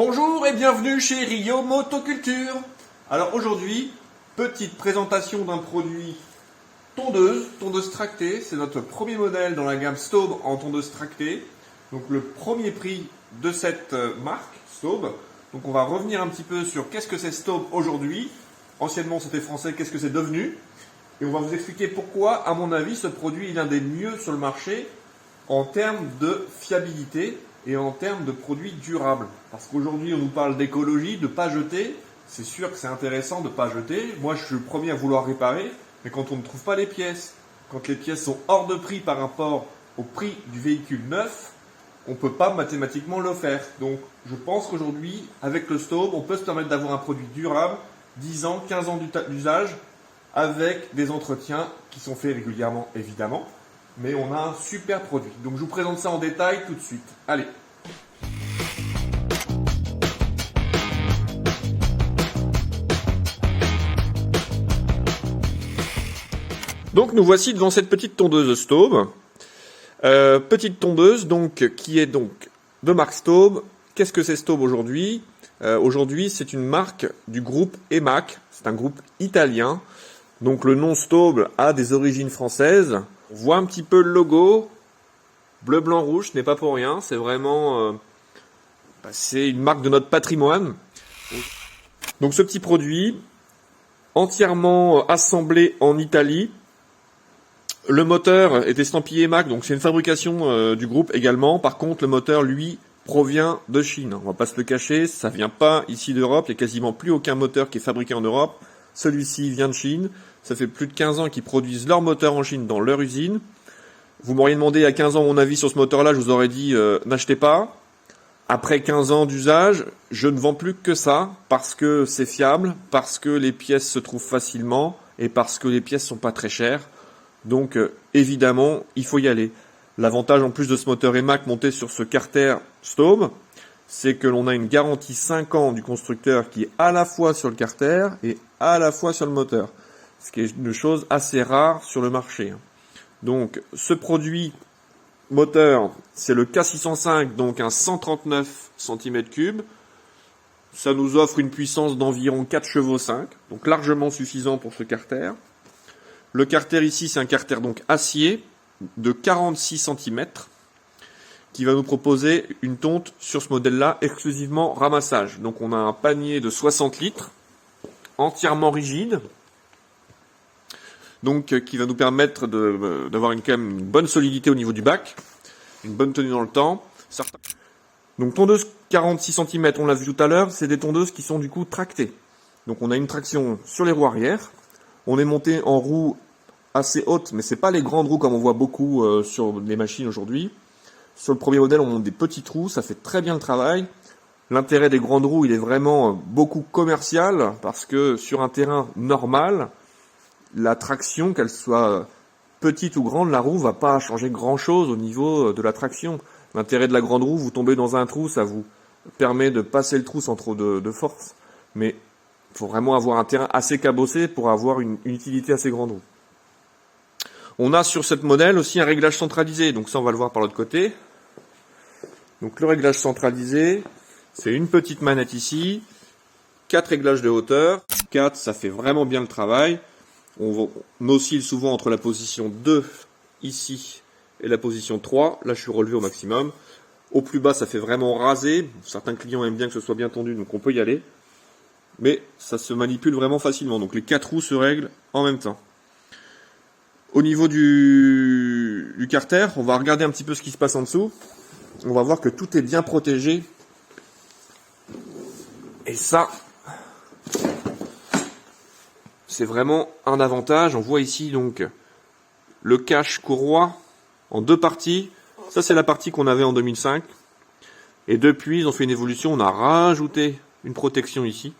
Bonjour et bienvenue chez Rio Motoculture. Alors aujourd'hui, petite présentation d'un produit tondeuse tractée. C'est notre premier modèle dans la gamme Staub en tondeuse tractée. Donc le premier prix de cette marque, Staub. Donc on va revenir un petit peu sur qu'est-ce que c'est Staub aujourd'hui. Anciennement c'était français, qu'est-ce que c'est devenu. Et on va vous expliquer pourquoi, à mon avis, ce produit est l'un des mieux sur le marché en termes de fiabilité et en termes de produits durables. Parce qu'aujourd'hui, on nous parle d'écologie, de ne pas jeter. C'est sûr que c'est intéressant de ne pas jeter. Moi, je suis le premier à vouloir réparer. Mais quand on ne trouve pas les pièces, quand les pièces sont hors de prix par rapport au prix du véhicule neuf, on ne peut pas mathématiquement le faire. Donc, je pense qu'aujourd'hui, avec le Staub, on peut se permettre d'avoir un produit durable, 10 ans, 15 ans d'usage, avec des entretiens qui sont faits régulièrement, évidemment. Mais on a un super produit. Donc je vous présente ça en détail tout de suite. Allez. Donc nous voici devant cette petite tondeuse Staub. Petite tondeuse donc qui est donc de marque Staub. Qu'est-ce que c'est Staub aujourd'hui? Aujourd'hui c'est une marque du groupe EMAC. C'est un groupe italien. Donc le nom Staub a des origines françaises. On voit un petit peu le logo, bleu, blanc, rouge, ce n'est pas pour rien, c'est vraiment c'est une marque de notre patrimoine. Donc ce petit produit, entièrement assemblé en Italie, le moteur est estampillé EMAC, donc c'est une fabrication du groupe également. Par contre, le moteur, lui, provient de Chine. On va pas se le cacher, ça vient pas ici d'Europe, il n'y a quasiment plus aucun moteur qui est fabriqué en Europe. Celui-ci vient de Chine. Ça fait plus de 15 ans qu'ils produisent leur moteur en Chine dans leur usine. Vous m'auriez demandé à 15 ans mon avis sur ce moteur-là, je vous aurais dit n'achetez pas. Après 15 ans d'usage, je ne vends plus que ça parce que c'est fiable, parce que les pièces se trouvent facilement et parce que les pièces sont pas très chères. Donc évidemment, il faut y aller. L'avantage en plus de ce moteur EMAC monté sur ce carter Staub, c'est que l'on a une garantie 5 ans du constructeur qui est à la fois sur le carter et à la fois sur le moteur. Ce qui est une chose assez rare sur le marché. Donc ce produit moteur, c'est le K605, donc un 139 cm3. Ça nous offre une puissance d'environ 4 chevaux 5, donc largement suffisant pour ce carter. Le carter ici, c'est un carter donc acier de 46 cm qui va nous proposer une tonte sur ce modèle-là exclusivement ramassage. Donc on a un panier de 60 litres, entièrement rigide, donc qui va nous permettre d'avoir quand même une bonne solidité au niveau du bac, une bonne tenue dans le temps. Donc tondeuse 46 cm, on l'a vu tout à l'heure, c'est des tondeuses qui sont du coup tractées. Donc on a une traction sur les roues arrière, on est monté en roues assez hautes, mais c'est pas les grandes roues comme on voit beaucoup sur les machines aujourd'hui. Sur le premier modèle, on monte des petites roues, ça fait très bien le travail. L'intérêt des grandes roues, il est vraiment beaucoup commercial, parce que sur un terrain normal, la traction, qu'elle soit petite ou grande, la roue va pas changer grand-chose au niveau de la traction. L'intérêt de la grande roue, vous tombez dans un trou, ça vous permet de passer le trou sans trop de force. Mais il faut vraiment avoir un terrain assez cabossé pour avoir une utilité assez grande roue. On a sur cette modèle aussi un réglage centralisé, donc ça on va le voir par l'autre côté. Donc le réglage centralisé, c'est une petite manette ici, 4 réglages de hauteur, 4 ça fait vraiment bien le travail. On oscille souvent entre la position 2 ici et la position 3, là je suis relevé au maximum. Au plus bas ça fait vraiment raser, certains clients aiment bien que ce soit bien tendu donc on peut y aller. Mais ça se manipule vraiment facilement, donc les 4 roues se règlent en même temps. Au niveau du carter, on va regarder un petit peu ce qui se passe en dessous. On va voir que tout est bien protégé. Et ça, c'est vraiment un avantage. On voit ici donc le cache courroie en 2 parties. Ça, c'est la partie qu'on avait en 2005. Et depuis, ils ont fait une évolution. On a rajouté une protection ici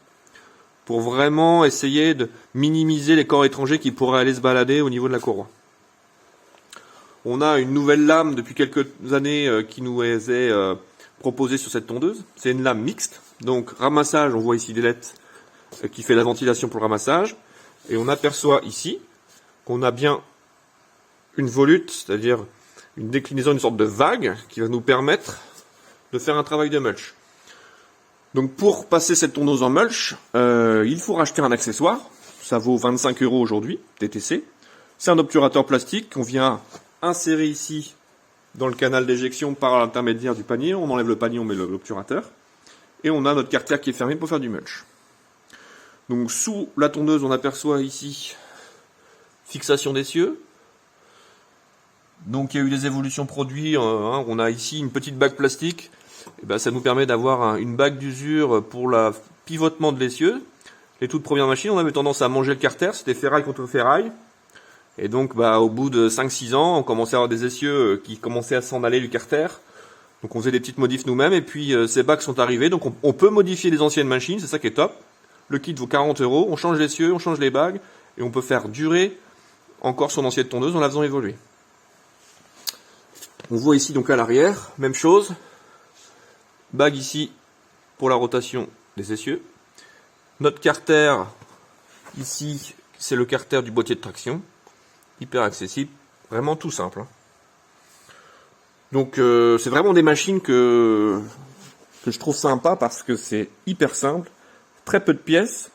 pour vraiment essayer de minimiser les corps étrangers qui pourraient aller se balader au niveau de la courroie. On a une nouvelle lame depuis quelques années qui nous est proposée sur cette tondeuse. C'est une lame mixte. Donc ramassage, on voit ici des lettres qui fait la ventilation pour le ramassage. Et on aperçoit ici qu'on a bien une volute, c'est-à-dire une déclinaison, une sorte de vague qui va nous permettre de faire un travail de mulch. Donc pour passer cette tondeuse en mulch, il faut racheter un accessoire. Ça vaut 25 € aujourd'hui, TTC. C'est un obturateur plastique qu'on vient insérer ici dans le canal d'éjection par l'intermédiaire du panier. On enlève le panier, on met l'obturateur. Et on a notre cafetière qui est fermée pour faire du mulch. Donc sous la tondeuse, on aperçoit ici fixation d'essieu. Donc il y a eu des évolutions produits. On a ici une petite bague plastique. Et ben, ça nous permet d'avoir une bague d'usure pour le pivotement de l'essieu. Les toutes premières machines, on avait tendance à manger le carter, c'était ferraille contre ferraille. Et donc au bout de 5-6 ans, on commençait à avoir des essieux qui commençaient à s'en aller du carter. Donc on faisait des petites modifs nous-mêmes et puis ces bagues sont arrivées. Donc on peut modifier les anciennes machines, c'est ça qui est top. Le kit vaut 40 €, on change l'essieu, on change les bagues et on peut faire durer encore son ancienne tondeuse en la faisant évoluer. On voit ici donc à l'arrière, même chose. Bague ici pour la rotation des essieux. Notre carter, ici, c'est le carter du boîtier de traction. Hyper accessible, vraiment tout simple. Donc c'est vraiment des machines que je trouve sympa parce que c'est hyper simple, très peu de pièces.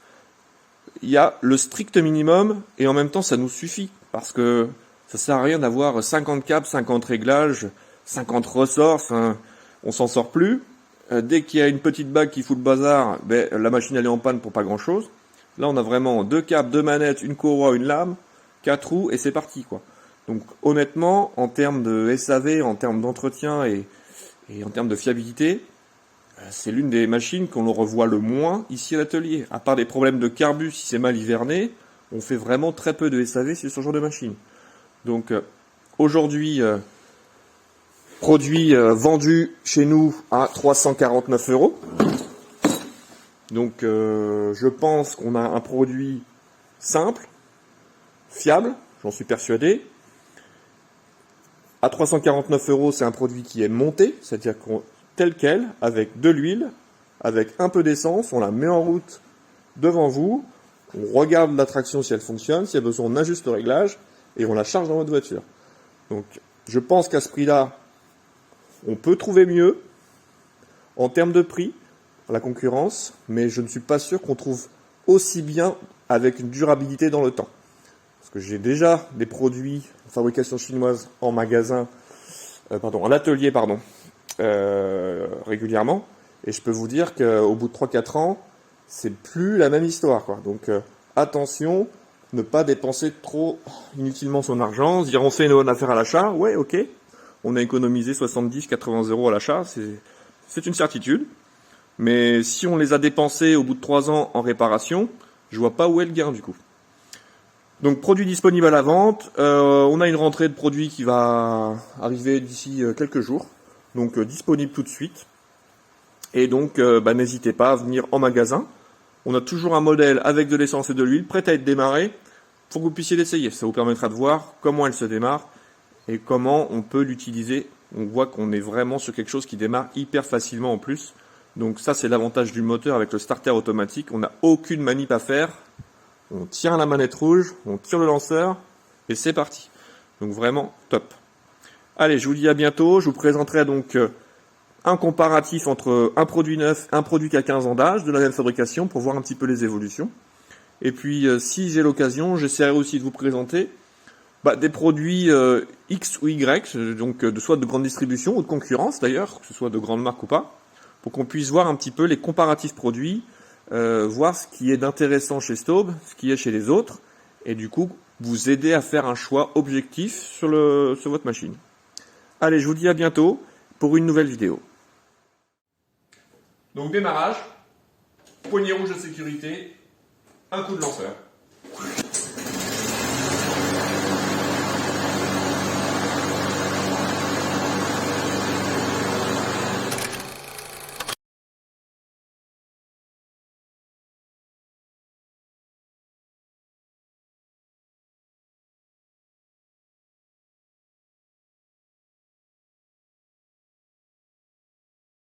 Il y a le strict minimum et en même temps ça nous suffit parce que ça sert à rien d'avoir 50 câbles, 50 réglages, 50 ressorts, on s'en sort plus. Dès qu'il y a une petite bague qui fout le bazar, la machine elle est en panne pour pas grand chose. Là on a vraiment 2 câbles, 2 manettes, une courroie, une lame, 4 roues et c'est parti quoi. Donc honnêtement, en termes de SAV, en termes d'entretien et en termes de fiabilité, c'est l'une des machines qu'on le revoit le moins ici à l'atelier. À part des problèmes de carbu si c'est mal hiverné, on fait vraiment très peu de SAV sur ce genre de machine. Donc aujourd'hui, produit vendu chez nous à 349 €. Donc je pense qu'on a un produit simple, fiable, j'en suis persuadé. À 349 €, c'est un produit qui est monté, c'est-à-dire tel quel, avec de l'huile, avec un peu d'essence, on la met en route devant vous, on regarde la traction si elle fonctionne, s'il y a besoin on ajuste le réglage, et on la charge dans votre voiture. Donc je pense qu'à ce prix-là, on peut trouver mieux en termes de prix, la concurrence, mais je ne suis pas sûr qu'on trouve aussi bien avec une durabilité dans le temps. Parce que j'ai déjà des produits de fabrication chinoise en magasin, en atelier, régulièrement, et je peux vous dire qu'au bout de 3-4 ans, c'est plus la même histoire, quoi. Donc attention, ne pas dépenser trop inutilement son argent, se dire on fait une bonne affaire à l'achat, ouais ok, on a économisé 70-80 € à l'achat, c'est une certitude. Mais si on les a dépensés au bout de 3 ans en réparation, je vois pas où est le gain du coup. Donc produit disponible à la vente, on a une rentrée de produits qui va arriver d'ici quelques jours, donc disponible tout de suite. Et donc n'hésitez pas à venir en magasin. On a toujours un modèle avec de l'essence et de l'huile prêt à être démarré pour que vous puissiez l'essayer. Ça vous permettra de voir comment elle se démarre et comment on peut l'utiliser. On voit qu'on est vraiment sur quelque chose qui démarre hyper facilement en plus. Donc ça c'est l'avantage du moteur avec le starter automatique. On n'a aucune manip à faire. On tire la manette rouge, on tire le lanceur et c'est parti. Donc vraiment top. Allez, je vous dis à bientôt. Je vous présenterai donc un comparatif entre un produit neuf et un produit qui a 15 ans d'âge de la même fabrication pour voir un petit peu les évolutions. Et puis si j'ai l'occasion, j'essaierai aussi de vous présenter des produits X ou Y, donc soit de grande distribution ou de concurrence d'ailleurs, que ce soit de grandes marques ou pas, pour qu'on puisse voir un petit peu les comparatifs produits, voir ce qui est d'intéressant chez Staub, ce qui est chez les autres, et du coup vous aider à faire un choix objectif sur votre machine. Allez, je vous dis à bientôt pour une nouvelle vidéo. Donc démarrage, poignée rouge de sécurité, un coup de lanceur.